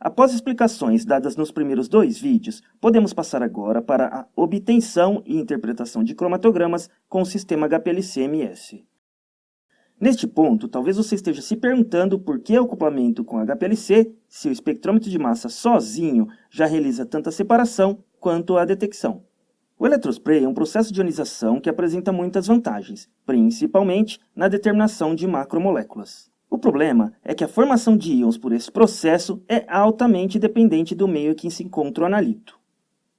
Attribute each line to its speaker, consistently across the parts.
Speaker 1: Após explicações dadas nos primeiros 2 vídeos, podemos passar agora para a obtenção e interpretação de cromatogramas com o sistema HPLC-MS. Neste ponto, talvez você esteja se perguntando por que o acoplamento com HPLC, se o espectrômetro de massa sozinho já realiza tanta separação quanto a detecção. O eletrospray é um processo de ionização que apresenta muitas vantagens, principalmente na determinação de macromoléculas. O problema é que a formação de íons por esse processo é altamente dependente do meio em que se encontra o analito.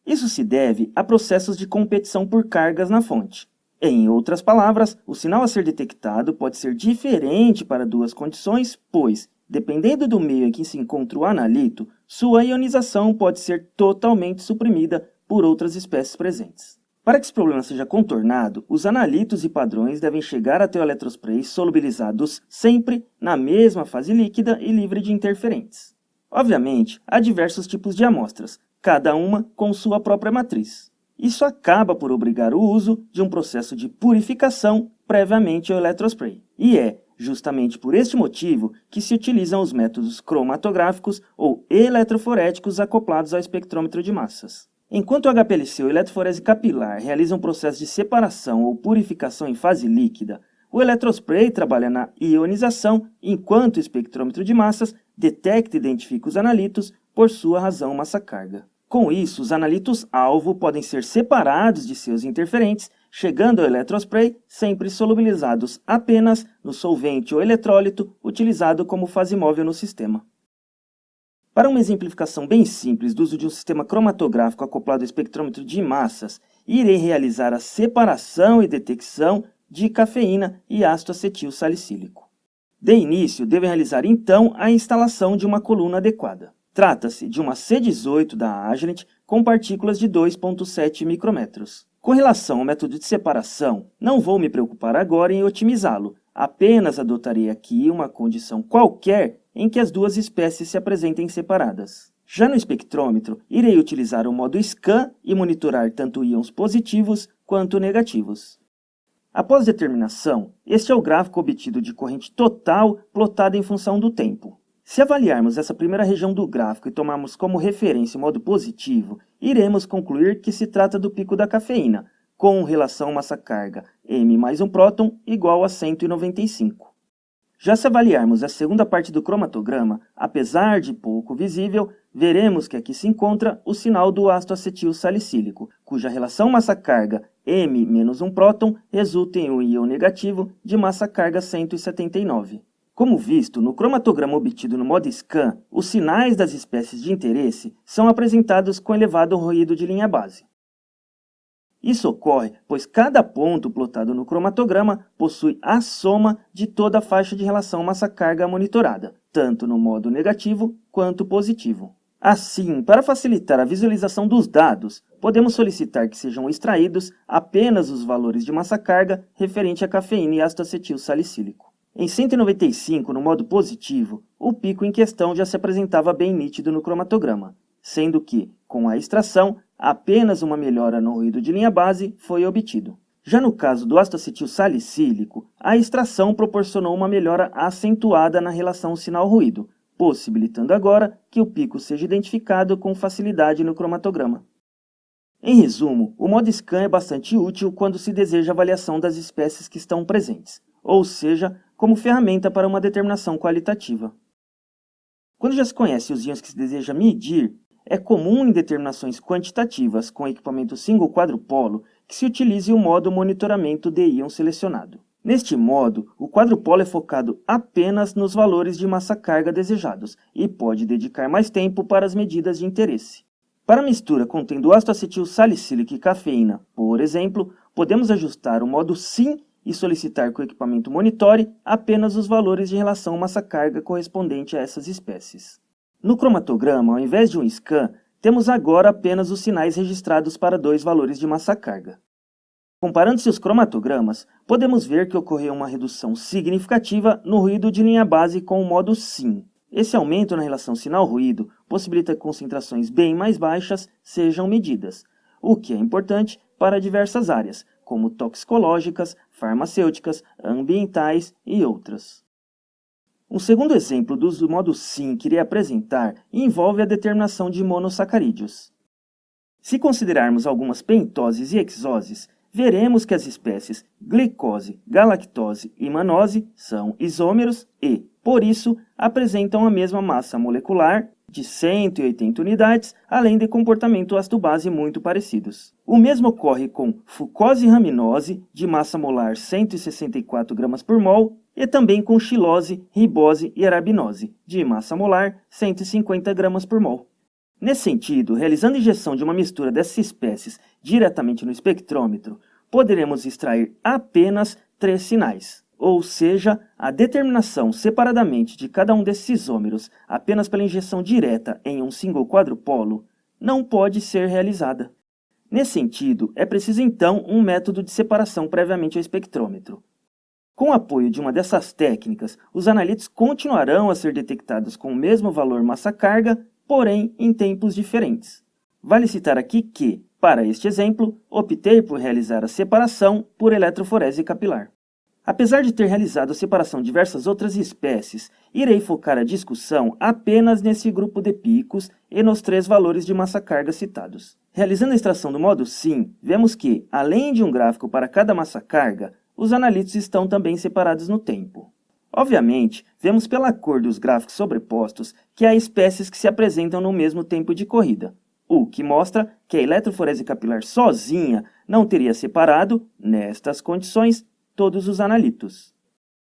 Speaker 1: Isso se deve a processos de competição por cargas na fonte. Em outras palavras, o sinal a ser detectado pode ser diferente para 2 condições, pois, dependendo do meio em que se encontra o analito, sua ionização pode ser totalmente suprimida por outras espécies presentes. Para que esse problema seja contornado, os analitos e padrões devem chegar até o eletrospray solubilizados sempre na mesma fase líquida e livre de interferentes. Obviamente, há diversos tipos de amostras, cada uma com sua própria matriz. Isso acaba por obrigar o uso de um processo de purificação previamente ao eletrospray. E é justamente por este motivo que se utilizam os métodos cromatográficos ou eletroforéticos acoplados ao espectrômetro de massas. Enquanto o HPLC ou eletroforese capilar realiza um processo de separação ou purificação em fase líquida, o eletrospray trabalha na ionização, enquanto o espectrômetro de massas detecta e identifica os analitos por sua razão massa-carga. Com isso, os analitos-alvo podem ser separados de seus interferentes, chegando ao eletrospray sempre solubilizados apenas no solvente ou eletrólito utilizado como fase móvel no sistema. Para uma exemplificação bem simples do uso de um sistema cromatográfico acoplado ao espectrômetro de massas, irei realizar a separação e detecção de cafeína e ácido acetil salicílico. De início, devo realizar então a instalação de uma coluna adequada. Trata-se de uma C18 da Agilent com partículas de 2,7 micrômetros. Com relação ao método de separação, não vou me preocupar agora em otimizá-lo, apenas adotarei aqui uma condição qualquer em que as 2 espécies se apresentem separadas. Já no espectrômetro, irei utilizar o modo scan e monitorar tanto íons positivos quanto negativos. Após determinação, este é o gráfico obtido de corrente total plotada em função do tempo. Se avaliarmos essa primeira região do gráfico e tomarmos como referência o modo positivo, iremos concluir que se trata do pico da cafeína, com relação massa-carga m mais um próton igual a 195. Já se avaliarmos a segunda parte do cromatograma, apesar de pouco visível, veremos que aqui se encontra o sinal do ácido acetil salicílico, cuja relação massa-carga m menos um próton resulta em um íon negativo de massa-carga 179. Como visto, no cromatograma obtido no modo scan, os sinais das espécies de interesse são apresentados com elevado ruído de linha base. Isso ocorre pois cada ponto plotado no cromatograma possui a soma de toda a faixa de relação massa-carga monitorada, tanto no modo negativo quanto positivo. Assim, para facilitar a visualização dos dados, podemos solicitar que sejam extraídos apenas os valores de massa-carga referente à cafeína e ácido acetil salicílico. Em 195, no modo positivo, o pico em questão já se apresentava bem nítido no cromatograma, sendo que, com a extração, apenas uma melhora no ruído de linha base foi obtido. Já no caso do ácido acetil salicílico, a extração proporcionou uma melhora acentuada na relação sinal-ruído, possibilitando agora que o pico seja identificado com facilidade no cromatograma. Em resumo, o modo scan é bastante útil quando se deseja a avaliação das espécies que estão presentes, ou seja, como ferramenta para uma determinação qualitativa. Quando já se conhece os íons que se deseja medir, é comum em determinações quantitativas com equipamento single quadrupolo que se utilize o modo monitoramento de íon selecionado. Neste modo, o quadrupolo é focado apenas nos valores de massa-carga desejados e pode dedicar mais tempo para as medidas de interesse. Para a mistura contendo ácido acetil salicílico e cafeína, por exemplo, podemos ajustar o modo SIM e solicitar que o equipamento monitore apenas os valores de relação massa-carga correspondente a essas espécies. No cromatograma, ao invés de um scan, temos agora apenas os sinais registrados para 2 valores de massa-carga. Comparando-se os cromatogramas, podemos ver que ocorreu uma redução significativa no ruído de linha base com o modo SIM. Esse aumento na relação sinal-ruído possibilita que concentrações bem mais baixas sejam medidas, o que é importante para diversas áreas, como toxicológicas, farmacêuticas, ambientais e outras. Um segundo exemplo do uso do modo SIM que irei apresentar envolve a determinação de monossacarídeos. Se considerarmos algumas pentoses e hexoses, veremos que as espécies glicose, galactose e mannose são isômeros e, por isso, apresentam a mesma massa molecular de 180 unidades, além de comportamento ácido-base muito parecidos. O mesmo ocorre com fucose e raminose, de massa molar 164 gramas por mol, e também com xilose, ribose e arabinose, de massa molar 150 gramas por mol. Nesse sentido, realizando injeção de uma mistura dessas espécies diretamente no espectrômetro, poderemos extrair apenas 3 sinais. Ou seja, a determinação separadamente de cada um desses isômeros apenas pela injeção direta em um single quadrupolo não pode ser realizada. Nesse sentido, é preciso então um método de separação previamente ao espectrômetro. Com o apoio de uma dessas técnicas, os analitos continuarão a ser detectados com o mesmo valor massa-carga, porém em tempos diferentes. Vale citar aqui que, para este exemplo, optei por realizar a separação por eletroforese capilar. Apesar de ter realizado a separação de diversas outras espécies, irei focar a discussão apenas nesse grupo de picos e nos 3 valores de massa-carga citados. Realizando a extração do modo SIM, vemos que, além de um gráfico para cada massa-carga, os analitos estão também separados no tempo. Obviamente, vemos pela cor dos gráficos sobrepostos que há espécies que se apresentam no mesmo tempo de corrida, o que mostra que a eletroforese capilar sozinha não teria separado, nestas condições, todos os analitos.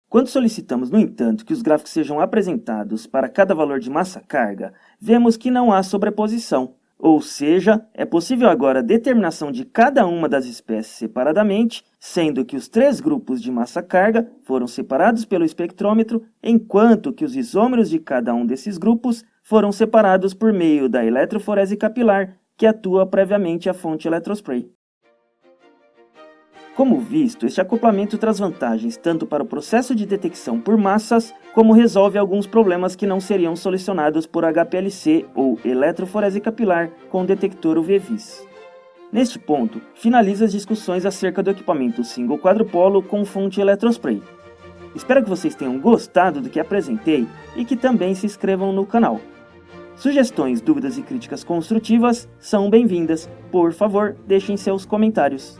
Speaker 1: Quando solicitamos, no entanto, que os gráficos sejam apresentados para cada valor de massa-carga, vemos que não há sobreposição, ou seja, é possível agora a determinação de cada uma das espécies separadamente, sendo que os 3 grupos de massa-carga foram separados pelo espectrômetro, enquanto que os isômeros de cada um desses grupos foram separados por meio da eletroforese capilar, que atua previamente à fonte eletrospray. Como visto, este acoplamento traz vantagens tanto para o processo de detecção por massas, como resolve alguns problemas que não seriam solucionados por HPLC ou eletroforese capilar com o detector UV-Vis. Neste ponto, finalizo as discussões acerca do equipamento single quadrupolo com fonte eletrospray. Espero que vocês tenham gostado do que apresentei e que também se inscrevam no canal. Sugestões, dúvidas e críticas construtivas são bem-vindas. Por favor, deixem seus comentários.